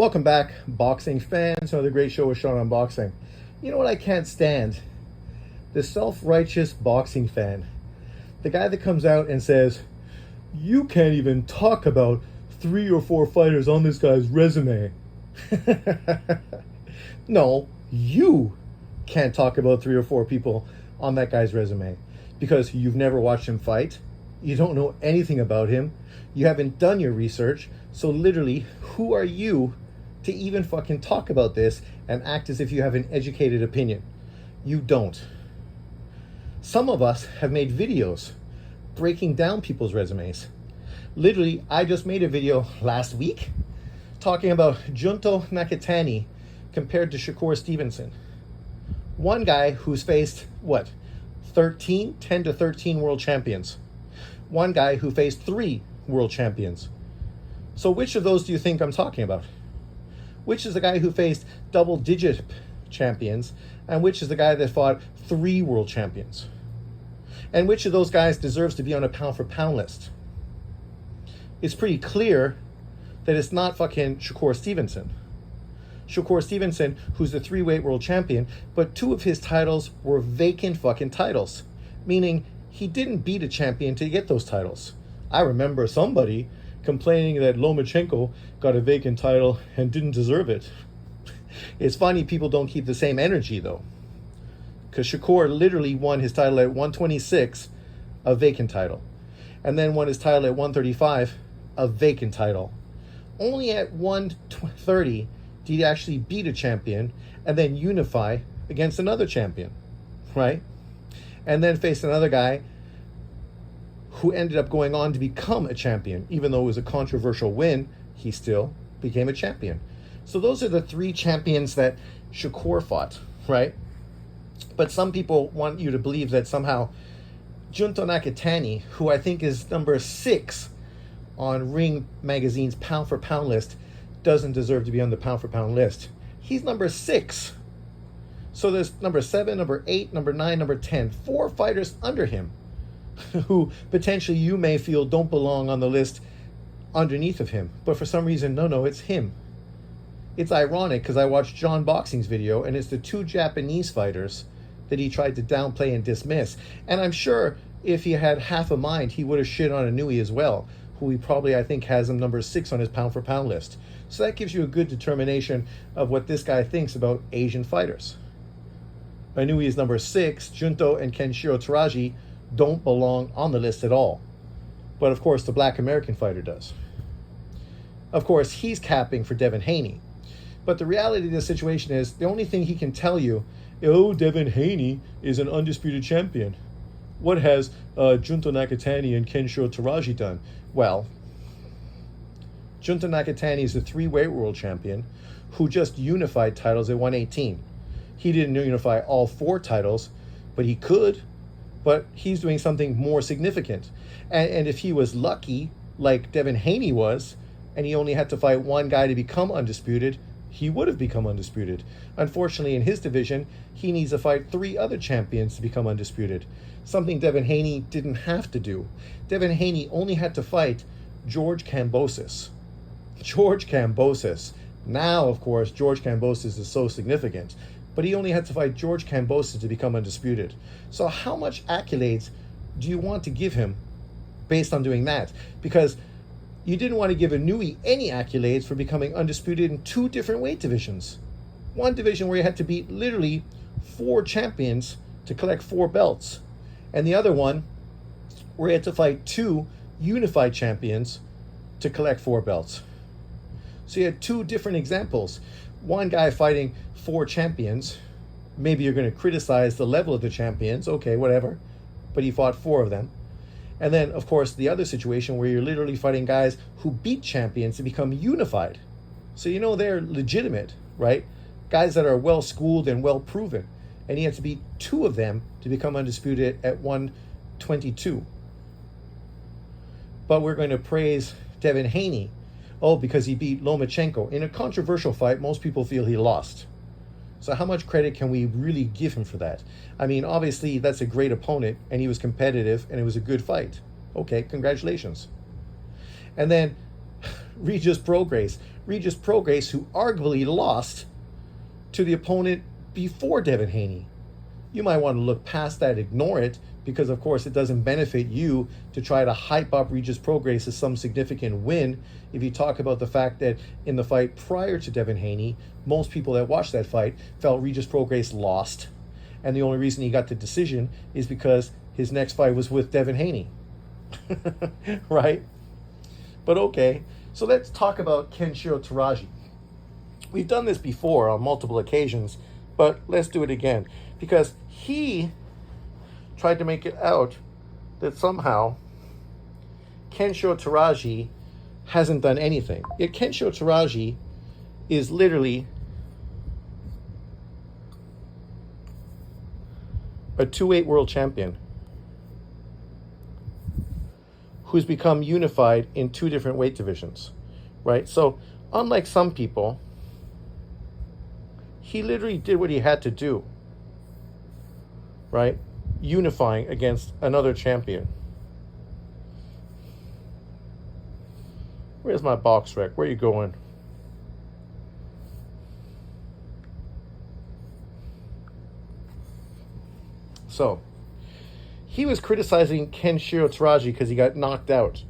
Welcome back, boxing fans. Another great show with Sean on Boxing. You know what I can't stand? The self-righteous boxing fan. The guy that comes out and says, you can't even talk about 3 or 4 fighters on this guy's resume. No, you can't talk about 3 or 4 people on that guy's resume because you've never watched him fight. You don't know anything about him. You haven't done your research. So literally, who are you to even fucking talk about this and act as if you have an educated opinion? You don't. Some of us have made videos breaking down people's resumes. Literally, I just made a video last week talking about Junto Nakatani compared to Shakur Stevenson. One guy who's faced, 10 to 13 world champions. One guy who faced 3 world champions. So which of those do you think I'm talking about? Which is the guy who faced double-digit champions, and which is the guy that fought 3 world champions? And which of those guys deserves to be on a pound-for-pound list? It's pretty clear that it's not fucking Shakur Stevenson. Shakur Stevenson, who's the 3-weight world champion, but 2 of his titles were vacant fucking titles, meaning he didn't beat a champion to get those titles. I remember somebody complaining that Lomachenko got a vacant title and didn't deserve it. It's funny people don't keep the same energy though, because Shakur literally won his title at 126, a vacant title, and then won his title at 135, a vacant title. Only at 130 did he actually beat a champion and then unify against another champion, right? And then face another guy who ended up going on to become a champion. Even though it was a controversial win, he still became a champion. So those are the 3 champions that Shakur fought, right? But some people want you to believe that somehow Junto Nakatani, who I think is number 6 on Ring Magazine's pound-for-pound list, doesn't deserve to be on the pound-for-pound list. He's number 6. So there's number 7, number 8, number 9, number 10. 4 fighters under him who potentially you may feel don't belong on the list underneath of him. But for some reason, no, it's him. It's ironic because I watched John Boxing's video and it's the 2 Japanese fighters that he tried to downplay and dismiss. And I'm sure if he had half a mind, he would have shit on Inouye as well, who he probably, I think, has him number 6 on his pound-for-pound list. So that gives you a good determination of what this guy thinks about Asian fighters. Inouye is number 6. Junto and Kenshiro Teraji don't belong on the list at all. But of course, the Black American fighter does. Of course, he's capping for Devin Haney. But the reality of the situation is, the only thing he can tell you, Devin Haney is an undisputed champion. What has Junto Nakatani and Kenshiro Teraji done? Well, Junto Nakatani is a 3-weight world champion who just unified titles at 118. He didn't unify all 4 titles, but he could. But he's doing something more significant. And if he was lucky, like Devin Haney was, and he only had to fight 1 guy to become undisputed, he would have become undisputed. Unfortunately, in his division, he needs to fight 3 other champions to become undisputed, something Devin Haney didn't have to do. Devin Haney only had to fight George Kambosos. George Kambosos. Now, of course, George Kambosos is so significant, but he only had to fight George Kambosos to become undisputed. So how much accolades do you want to give him based on doing that? Because you didn't want to give Inouye any accolades for becoming undisputed in 2 different weight divisions. One division where he had to beat literally 4 champions to collect 4 belts, and the other one where he had to fight 2 unified champions to collect 4 belts. So you had 2 different examples. One guy fighting 4 champions. Maybe you're going to criticize the level of the champions. Okay, whatever. But he fought 4 of them. And then, of course, the other situation where you're literally fighting guys who beat champions to become unified. So you know they're legitimate, right? Guys that are well-schooled and well-proven. And he had to beat 2 of them to become undisputed at 122. But we're going to praise Devin Haney. Oh, because he beat Lomachenko. In a controversial fight, most people feel he lost. So how much credit can we really give him for that? I mean, obviously, that's a great opponent, and he was competitive, and it was a good fight. Okay, congratulations. And then Regis Prograis. Regis Prograis, who arguably lost to the opponent before Devin Haney. You might want to look past that, ignore it, because of course it doesn't benefit you to try to hype up Regis Prograis as some significant win. If you talk about the fact that in the fight prior to Devin Haney, most people that watched that fight felt Regis Prograis lost. And the only reason he got the decision is because his next fight was with Devin Haney. Right? But okay, so let's talk about Kenshiro Teraji. We've done this before on multiple occasions, but let's do it again. Because he tried to make it out that somehow Kenshiro Teraji hasn't done anything. Yet Kenshiro Teraji is literally a 2-weight world champion who's become unified in 2 different weight divisions, right? So unlike some people, he literally did what he had to do, right? Unifying against another champion. Where's my box rec? Where are you going? So, he was criticizing Kenshiro Teraji because he got knocked out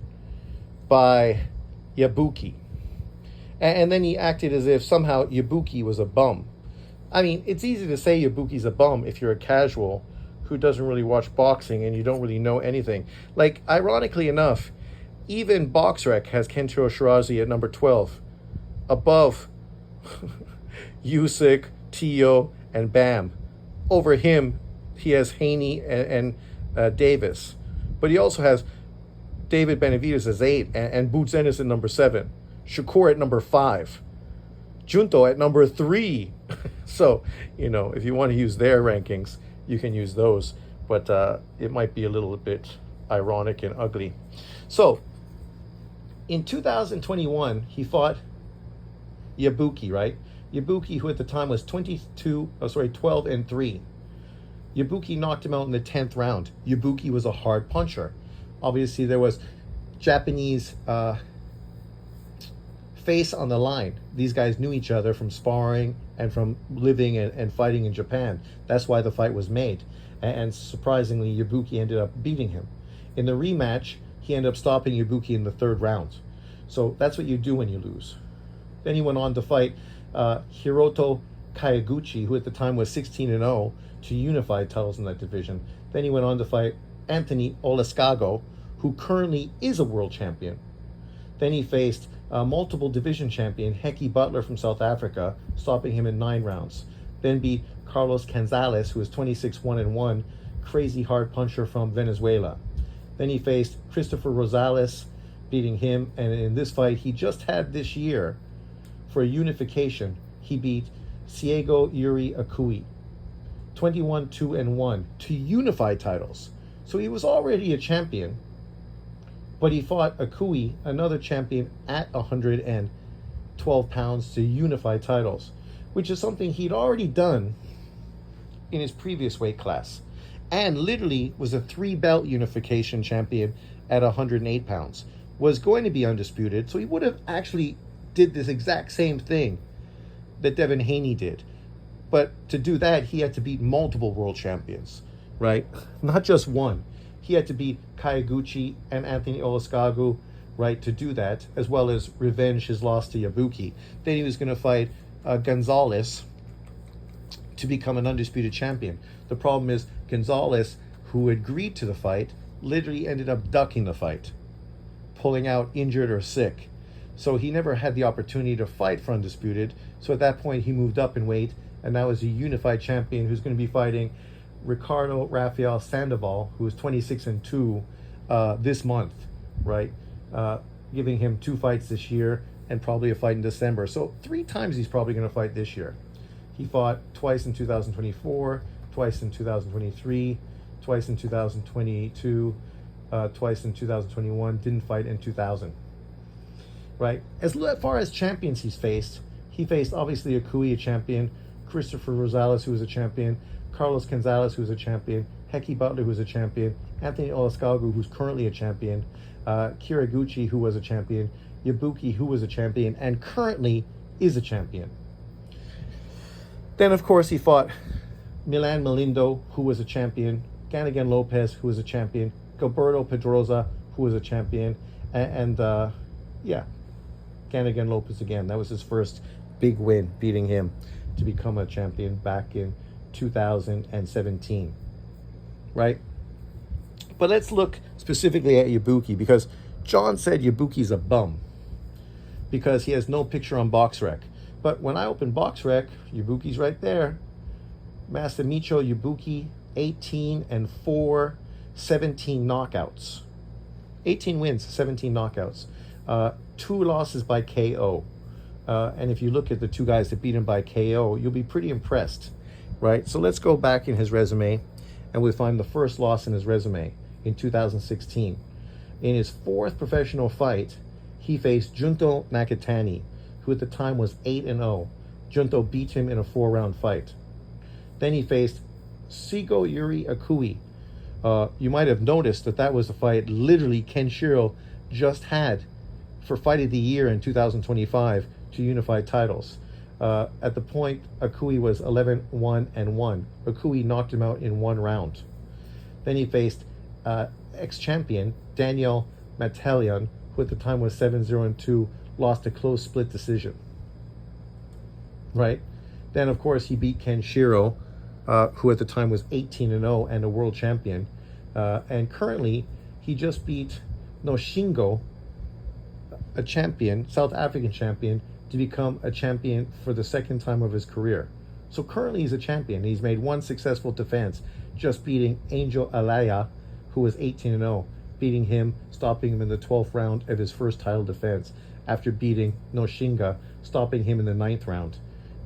by Yabuki. And then he acted as if somehow Yabuki was a bum. I mean, it's easy to say Yabuki's a bum if you're a casual who doesn't really watch boxing and you don't really know anything. Like, ironically enough, even BoxRec has Kenshiro Teraji at number 12, above Usyk, Tio, and Bam. Over him, he has Haney and Davis. But he also has David Benavidez as 8 and Boots Ennis at number 7. Shakur at number 5. Junto at number 3. So, if you want to use their rankings, you can use those. But it might be a little bit ironic and ugly. So, in 2021, he fought Yabuki, right? Yabuki, who at the time was 12-3. Yabuki knocked him out in the 10th round. Yabuki was a hard puncher. Obviously, there was Japanese face on the line. These guys knew each other from sparring and from living and fighting in Japan. That's why the fight was made. And surprisingly, Yabuki ended up beating him. In the rematch, he ended up stopping Yabuki in the 3rd round. So that's what you do when you lose. Then he went on to fight Hiroto Kayaguchi, who at the time was 16-0, to unify titles in that division. Then he went on to fight Anthony Olascago, who currently is a world champion. Then he faced multiple division champion Heki Butler from South Africa, stopping him in 9 rounds. Then beat Carlos Canzales, who is 26-1-1, crazy hard puncher from Venezuela. Then he faced Christopher Rosales, beating him. And in this fight he just had this year, for a unification, he beat Ciego Yuri Akui, 21-2-1, to unify titles. So he was already a champion, but he fought Akui, another champion, at 112 pounds to unify titles, which is something he'd already done in his previous weight class, and literally was a 3-belt unification champion at 108 pounds. Was going to be undisputed, so he would have actually did this exact same thing that Devin Haney did. But to do that, he had to beat multiple world champions, right? Not just one. He had to beat Kayaguchi and Anthony Olascagu, right, to do that, as well as revenge his loss to Yabuki. Then he was going to fight Gonzalez to become an undisputed champion. The problem is Gonzalez, who agreed to the fight, literally ended up ducking the fight, pulling out injured or sick. So he never had the opportunity to fight for undisputed. So at that point, he moved up in weight, and now is a unified champion who's going to be fighting Ricardo Rafael Sandoval, who is 26-2 this month, right? Giving him 2 fights this year and probably a fight in December. So 3 times he's probably going to fight this year. He fought twice in 2024, twice in 2023, twice in 2022, twice in 2021, didn't fight in 2000, right? As far as champions he faced obviously Akui, a champion, Christopher Rosales, who was a champion, Carlos Canzales, who's a champion, Heki Butler, who's a champion, Anthony Olascagu, who's currently a champion, Kiraguchi, who was a champion, Ibuki, who was a champion and currently is a champion. Then, of course, he fought Milan Melindo, who was a champion, Ganigan Lopez, who was a champion, Gilberto Pedroza, who was a champion, and Ganigan Lopez again. That was his first big win, beating him to become a champion back in 2017, right? But let's look specifically at Ibuki, because John said Ibuki's a bum because he has no picture on BoxRec. But when I open BoxRec, Ibuki's right there. Masamicho Ibuki, 18-4, 17 knockouts. 18 wins, 17 knockouts. 2 losses by KO. And if you look at the 2 guys that beat him by KO, you'll be pretty impressed, right? So let's go back in his resume, and we'll find the first loss in his resume in 2016. In his 4th professional fight, he faced Junto Nakatani, who at the time was 8-0. Junto beat him in a 4-round fight. Then he faced Sigo Yuri Akui. You might have noticed that was the fight literally Kenshiro just had for Fight of the Year in 2025 to unify titles. At the point, Akui was 11-1-1. Akui knocked him out in 1 round. Then he faced ex-champion Daniel Matalian, who at the time was 7-0-2, lost a close split decision. Right? Then, of course, he beat Kenshiro, who at the time was 18-0 and a world champion. And currently, he just beat Noshingo, a champion, South African champion, to become a champion for the 2nd time of his career. So currently he's a champion. He's made 1 successful defense, just beating Angel Alaya, who was 18-0, beating him, stopping him in the 12th round of his first title defense, after beating Noshinga, stopping him in the 9th round,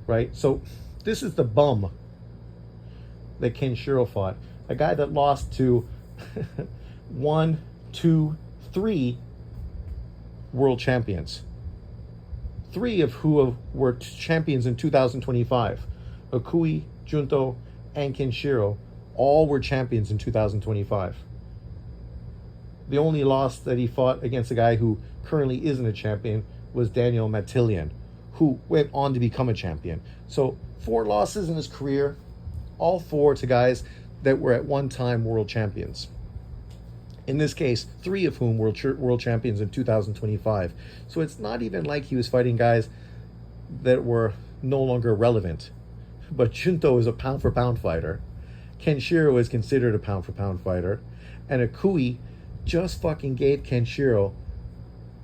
right? So this is the bum that Kenshiro fought. A guy that lost to 1, 2, 3 world champions. 3 of who were champions in 2025. Akui, Junto, and Kenshiro all were champions in 2025. The only loss that he fought against a guy who currently isn't a champion was Daniel Matilian, who went on to become a champion. So 4 losses in his career, all 4 to guys that were at one time world champions. In this case, 3 of whom were world champions in 2025. So it's not even like he was fighting guys that were no longer relevant. But Junto is a pound-for-pound fighter. Kenshiro is considered a pound-for-pound fighter. And Akui just fucking gave Kenshiro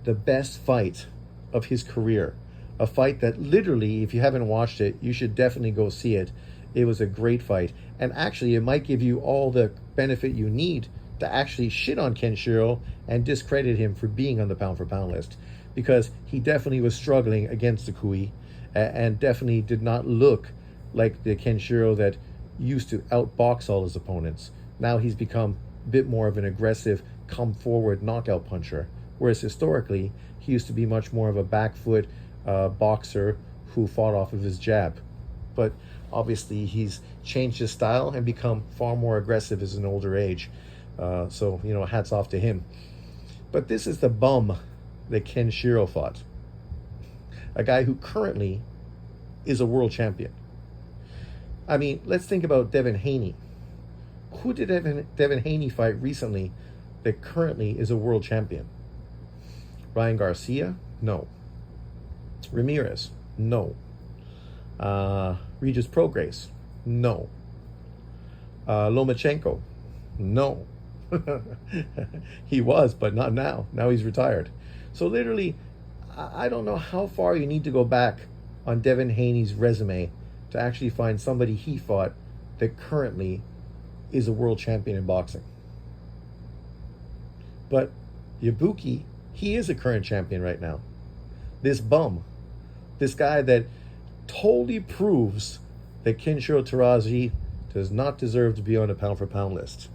the best fight of his career. A fight that literally, if you haven't watched it, you should definitely go see it. It was a great fight. And actually, it might give you all the benefit you need to actually shit on Kenshiro and discredit him for being on the pound-for-pound list, because he definitely was struggling against Akui and definitely did not look like the Kenshiro that used to outbox all his opponents. Now he's become a bit more of an aggressive, come-forward knockout puncher, whereas historically, he used to be much more of a back foot boxer who fought off of his jab. But obviously, he's changed his style and become far more aggressive as an older age. So, hats off to him. But this is the bum that Kenshiro fought. A guy who currently is a world champion. I mean, let's think about Devin Haney. Who did Devin Haney fight recently that currently is a world champion? Ryan Garcia? No. Ramirez? No. Regis Prograis? No. Lomachenko? No. He was, but not now. Now he's retired. So literally, I don't know how far you need to go back on Devin Haney's resume to actually find somebody he fought that currently is a world champion in boxing. But Ibuki, he is a current champion right now. This bum, this guy that totally proves that Kenshiro Teraji does not deserve to be on a pound-for-pound list.